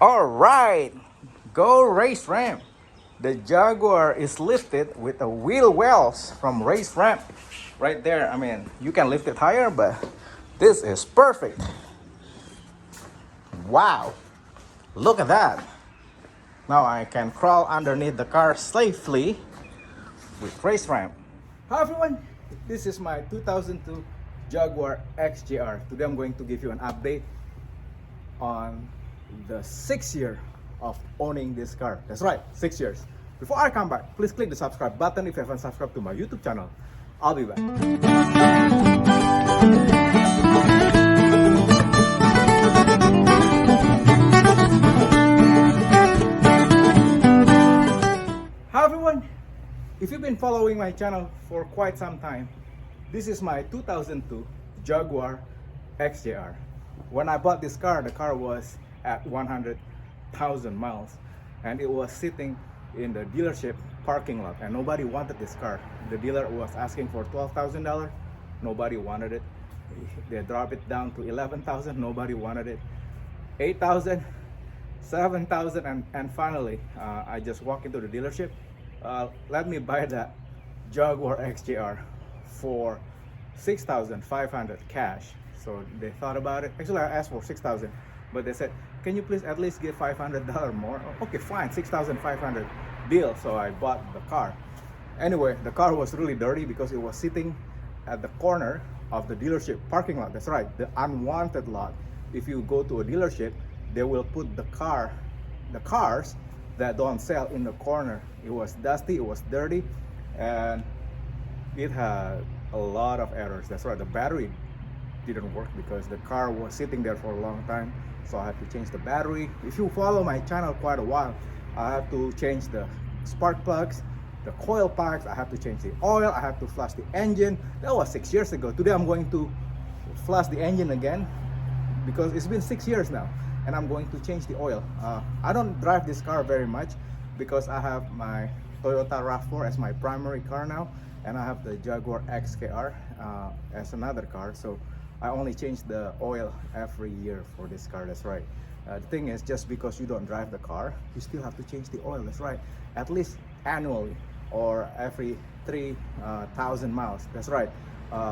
All right, go race ramp. The Jaguar is lifted with the wheel wells from race ramp right there. I mean, you can lift it higher, but this is perfect. Wow, look at that. Now I can crawl underneath the car safely with race ramp. Hi everyone, this is my 2002 Jaguar XJR. Today I'm going to give you an update on the 6th year of owning this car. That's right, 6 years. Before I come back, please click the subscribe button if you haven't subscribed to my YouTube channel. I'll be back. Hi everyone, if you've been following my channel for quite some time, this is my 2002 Jaguar XJR. When I bought this car, the car was at 100,000 miles and it was sitting in the dealership parking lot and nobody wanted this car. The dealer was asking for $12,000, nobody wanted it. They dropped it down to 11,000, nobody wanted it. 8,000, 7,000, and finally I just walked into the dealership. Let me buy that Jaguar XJR for 6,500 cash. So they thought about it. Actually, I asked for 6,000, but they said, can you please at least give $500 more? Okay, fine, 6,500 deal. So I bought the car. Anyway, the car was really dirty because it was sitting at the corner of the dealership parking lot. That's right, the unwanted lot. If you go to a dealership, they will put the cars that don't sell in the corner. It was dusty, it was dirty, and it had a lot of errors. That's right, the battery didn't work because the car was sitting there for a long time, so I had to change the battery. If you follow my channel quite a while, I had to change the spark plugs, the coil packs, I had to change the oil, I had to flush the engine. That was 6 years ago. Today I'm going to flush the engine again because it's been 6 years now, and I'm going to change the oil. I don't drive this car very much because I have my Toyota RAV4 as my primary car now, and I have the Jaguar XJR as another car. So I only change the oil every year for this car. That's right. The thing is, just because you don't drive the car, you still have to change the oil. That's right, at least annually or every 3,000 miles. That's right.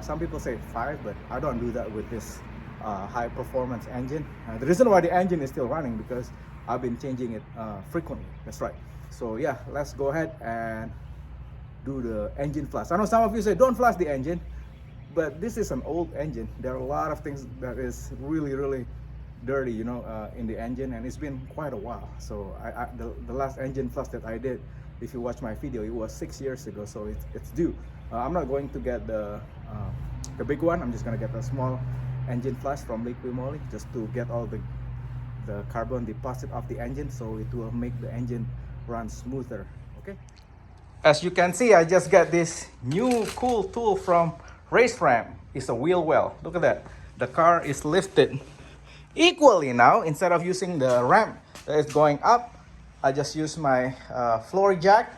Some people say 5, but I don't do that with this high performance engine. The reason why the engine is still running because I've been changing it frequently. That's right. So yeah, let's go ahead and do the engine flush. I know some of you say don't flush the engine, but this is an old engine. There are a lot of things that is really dirty, you know, in the engine, and it's been quite a while. So the last engine flush that I did, if you watch my video, it was 6 years ago, so it's due. I'm not going to get the big one. I'm just gonna get a small engine flush from Liqui Moly just to get all the carbon deposit off the engine, so it will make the engine run smoother. Okay. As you can see, I just got this new cool tool from Race Ramp. It's a wheel well. Look at that. The car is lifted equally now. Instead of using the ramp that is going up, I just use my floor jack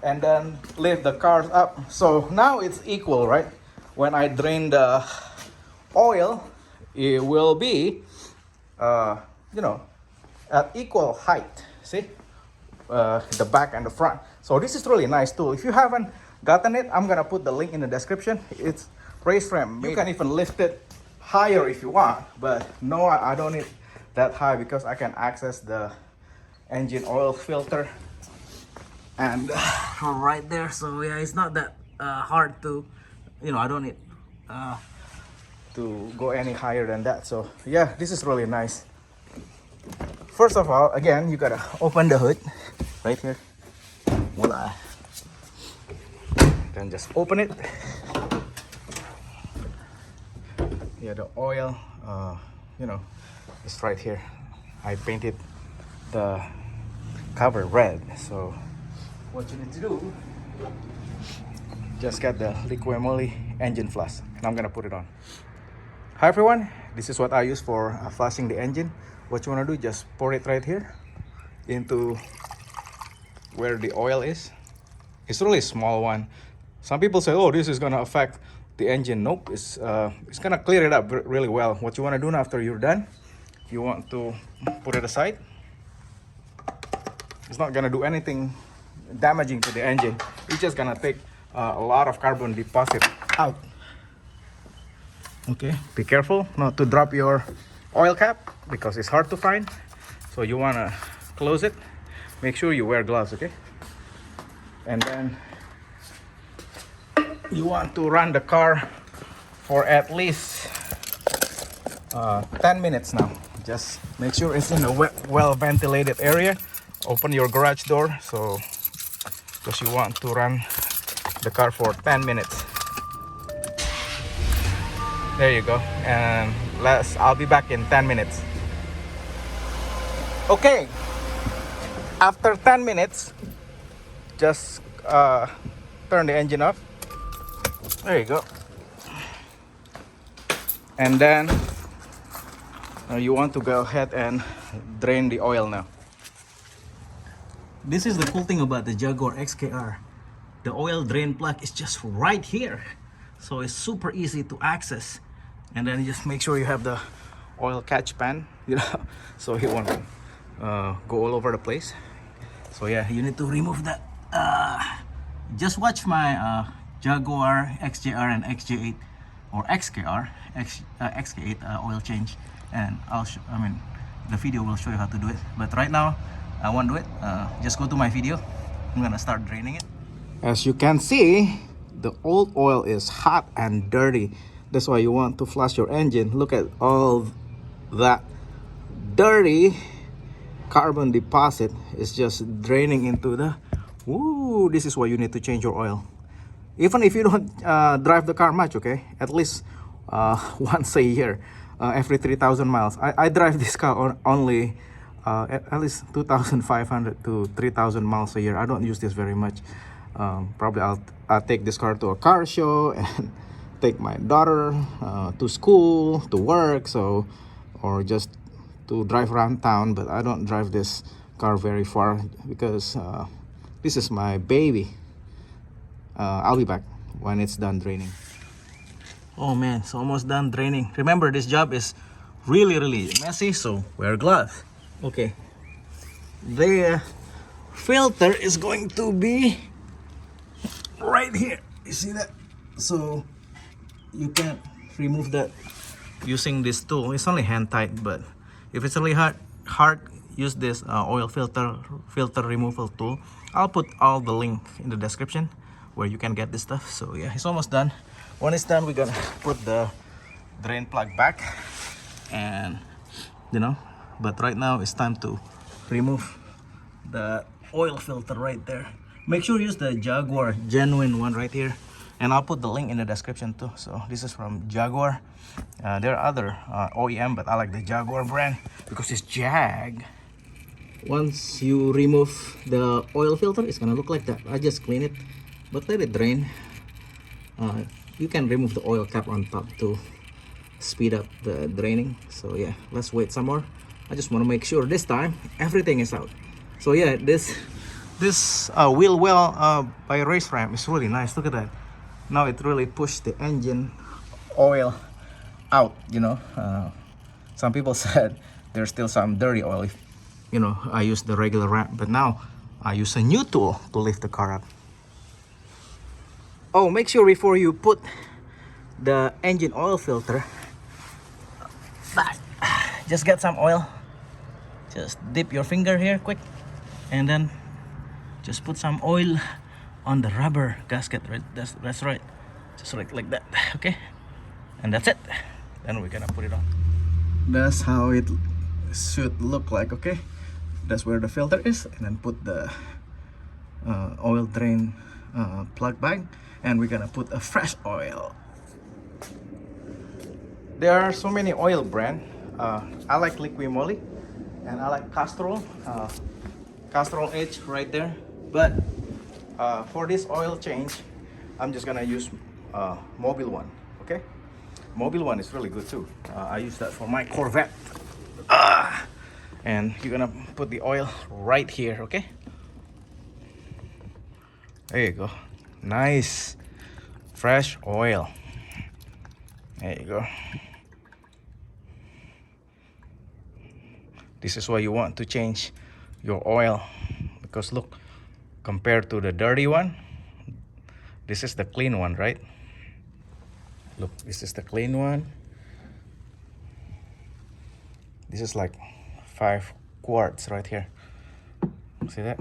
and then lift the car up. So now it's equal, right? When I drain the oil, it will be, you know, at equal height. See? The back and the front. So this is really nice tool. If you haven't gotten it, I'm gonna put the link in the description. It's race ramp. You can even lift it higher if you want, but no, I don't need that high because I can access the engine oil filter and right there. So yeah, it's not that hard to, you know, I don't need to go any higher than that. So yeah, this is really nice. First of all, again, you gotta open the hood right here. Voila. Then just open it. Yeah, the oil, you know, it's right here. I painted the cover red. So what you need to do, just get the Liqui Moly engine flush, and I'm gonna put it on. Hi everyone, this is what I use for flushing the engine. What you want to do, just pour it right here into where the oil is. It's really a small one. Some people say, oh, this is gonna affect the engine. Nope, it's gonna clear it up really well. What you want to do now after you're done, you want to put it aside It's not gonna do anything damaging to the engine. It's just gonna take a lot of carbon deposit out. Okay, be careful not to drop your oil cap because it's hard to find. So you wanna close it. Make sure you wear gloves, okay? And then you want to run the car for at least 10 minutes now. Just make sure it's in a well ventilated area. Open your garage door, so because you want to run the car for 10 minutes. There you go. And I'll be back in 10 minutes. Okay, after 10 minutes, just turn the engine off. There you go. And then you want to go ahead and drain the oil now. This is the cool thing about the Jaguar XJR. The oil drain plug is just right here, so it's super easy to access. And then you just make sure you have the oil catch pan, you know, so it won't go all over the place. So yeah, you need to remove that. Just watch my Jaguar XJR and XJ8 or XKR XK8 oil change, and the video will show you how to do it. But right now I won't do it. Just go to my video. I'm gonna start draining it. As you can see, the old oil is hot and dirty. That's why you want to flush your engine. Look at all that dirty carbon deposit is just draining into the this is why you need to change your oil. Even if you don't drive the car much, okay, at least once a year, every 3,000 miles. I drive this car only at least 2,500 to 3,000 miles a year. I don't use this very much. Probably I'll take this car to a car show and take my daughter to school, to work, so, or just to drive around town. But I don't drive this car very far because this is my baby. I'll be back when it's done draining. Oh man, it's almost done draining. Remember, this job is really messy, so wear gloves. Okay, the filter is going to be right here. You see that? So you can't remove that using this tool. It's only hand tight, but if it's really hard, use this oil filter removal tool. I'll put all the link in the description where you can get this stuff. So yeah, it's almost done. When it's done, we're gonna put the drain plug back, and you know, but right now it's time to remove the oil filter right there. Make sure you use the Jaguar genuine one right here, and I'll put the link in the description too. So this is from Jaguar. There are other OEM, but I like the Jaguar brand because it's Jag. Once you remove the oil filter, it's gonna look like that. I just clean it, but let it drain. You can remove the oil cap on top to speed up the draining. So yeah, let's wait some more. I just want to make sure this time everything is out. So yeah, this wheel well by Race Ram is really nice. Look at that. Now it really pushed the engine oil out, you know. Some people said there's still some dirty oil if, you know, I use the regular ramp, but now I use a new tool to lift the car up. Oh, make sure before you put the engine oil filter back, just get some oil. Just dip your finger here quick, and then just put some oil on the rubber gasket, right? That's right, just like that. Okay, and that's it. Then we're gonna put it on. That's how it should look like. Okay, that's where the filter is, and then put the oil drain plug back, and we're gonna put a fresh oil. There are so many oil brand. I like Liqui Moly, and I like Castrol Edge right there. But for this oil change, I'm just gonna use Mobil one. Okay, Mobil one is really good too. I use that for my Corvette. And you're gonna put the oil right here. Okay, there you go. Nice fresh oil. There you go. This is why you want to change your oil because look, compared to the dirty one, this is the clean one, right? Look, this is the clean one. This is like 5 quarts right here. See that?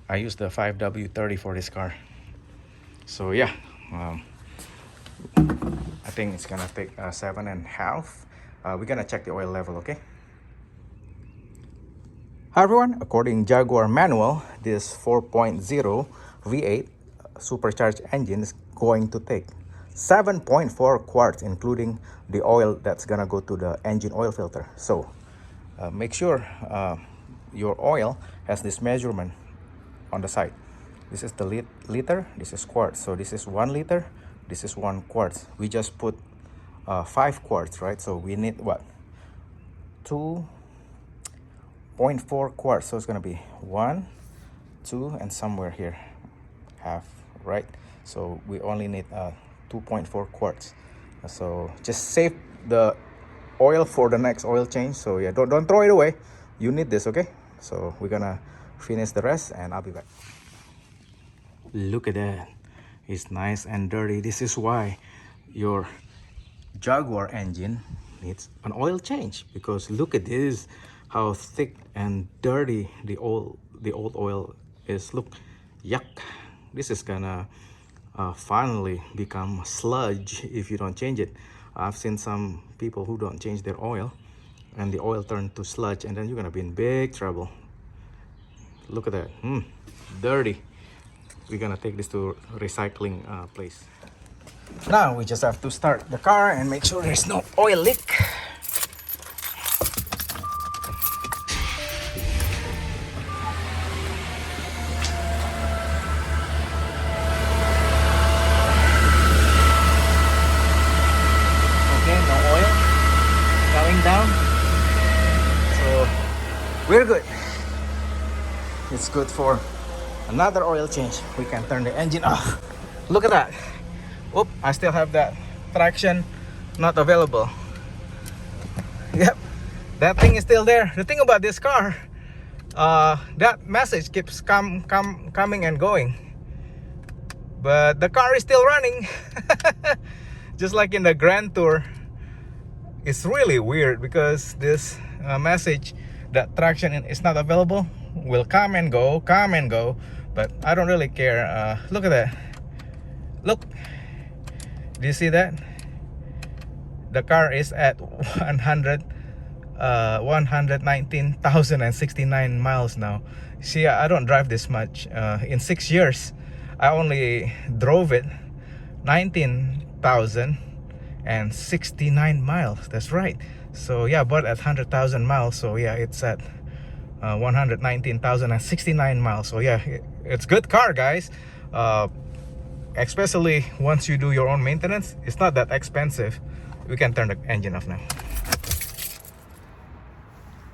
I used the 5W30 for this car. So yeah, I think it's gonna take 7.5. We're gonna check the oil level, okay? Hi everyone, according Jaguar manual, this 4.0 V8 supercharged engine is going to take 7.4 quarts, including the oil that's gonna go to the engine oil filter. So make sure your oil has this measurement on the side. This is the liter, this is quarts. So this is 1 liter, this is 1 quart. We just put 5 quarts, right? So we need what? 2.4 quarts. So it's gonna be 1, 2, and somewhere here, half, right? So we only need 2.4 quarts. So just save the oil for the next oil change. So yeah, don't throw it away. You need this, okay? So we're gonna finish the rest and I'll be back. Look at that, it's nice and dirty. This is why your Jaguar engine needs an oil change, because look at this, how thick and dirty the old oil is. Look, yuck. This is gonna finally become sludge if you don't change it. I've seen some people who don't change their oil and the oil turned to sludge, and then you're gonna be in big trouble. Look at that, dirty. We're gonna take this to recycling place. Now we just have to start the car and make sure there's no oil leak. Okay, no oil going down. So we're good. It's good for another oil change. We can turn the engine off. Look at that. Oop, I still have that traction not available. Yep, that thing is still there. The thing about this car, that message keeps coming and going, but the car is still running. Just like in the Grand Tour. It's really weird because this message that traction is not available will come and go, but I don't really care. Look at that. Look, do you see that? The car is at 119,069 miles now. See, I don't drive this much. In 6 years, I only drove it 19,069 miles. That's right. So yeah, but at 100,000 miles. So yeah, it's at 119,069 miles. So yeah, it's good car, guys. Especially once you do your own maintenance, it's not that expensive. We can turn the engine off now.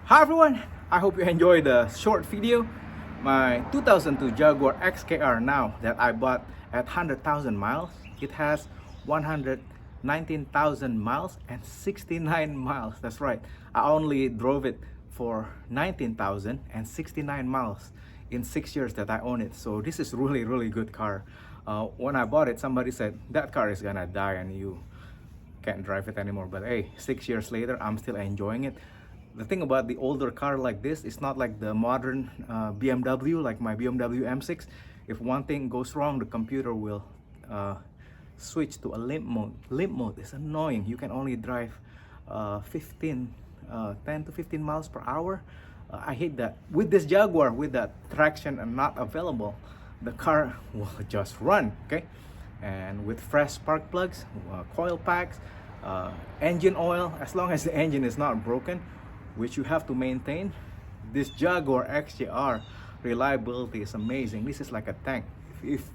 Hi everyone, I hope you enjoyed the short video. My 2002 Jaguar XJR now that I bought at 100,000 miles, it has 119,000 miles and 69 miles. That's right, I only drove it for 19,069 miles in 6 years that I own it. So this is really good car. When I bought it, somebody said that car is gonna die and you can't drive it anymore. But hey, 6 years later, I'm still enjoying it. The thing about the older car like this, it's not like the modern BMW, like my BMW M6. If one thing goes wrong, the computer will switch to a limp mode. Limp mode is annoying. You can only drive 10 to 15 miles per hour. I hate that. With this Jaguar, with that traction and not available, the car will just run, okay? And with fresh spark plugs, coil packs, engine oil, as long as the engine is not broken, which you have to maintain, this Jaguar XJR reliability is amazing. This is like a tank. If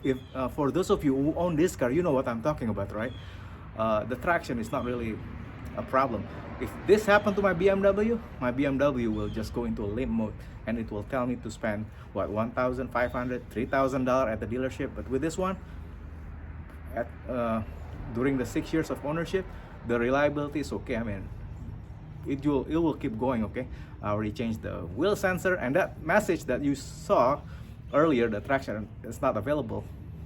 for those of you who own this car, you know what I'm talking about, right? The traction is not really a problem. If this happened to my BMW will just go into a limp mode, and it will tell me to spend what, $1,500, $3,000 at the dealership. But with this one, during the 6 years of ownership, the reliability is okay. I mean, it will keep going. Okay, I already changed the wheel sensor, and that message that you saw earlier, the traction is not available,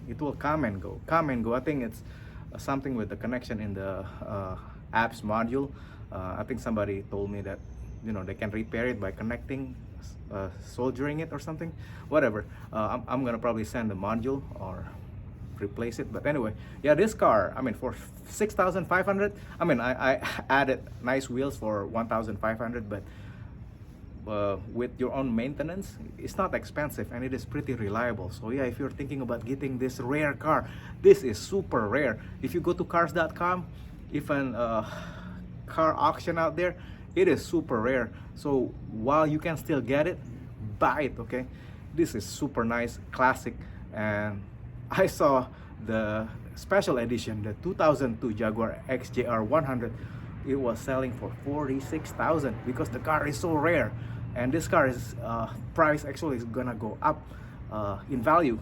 it will come and go. I think it's something with the connection in the apps module. I think somebody told me that, you know, they can repair it by connecting, soldering it or something, whatever. I'm gonna probably send the module or replace it. But anyway, yeah, this car, I mean, for 6,500, I mean, I added nice wheels for 1,500, but with your own maintenance, it's not expensive and it is pretty reliable. So yeah, if you're thinking about getting this rare car, this is super rare. If you go to cars.com, if an car auction out there, it is super rare. So while you can still get it, buy it. Okay, this is super nice, classic. And I saw the special edition, the 2002 Jaguar XJR 100. It was selling for 46,000 because the car is so rare. And this car is price actually is gonna go up in value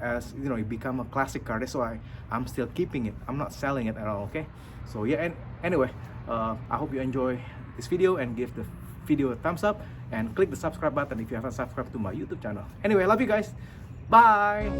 as you know, it become a classic car. That's why I'm still keeping it. I'm not selling it at all. Okay, so yeah, and anyway, I hope you enjoy this video and give the video a thumbs up and click the subscribe button if you haven't subscribed to my YouTube channel. Anyway, I love you guys. Bye.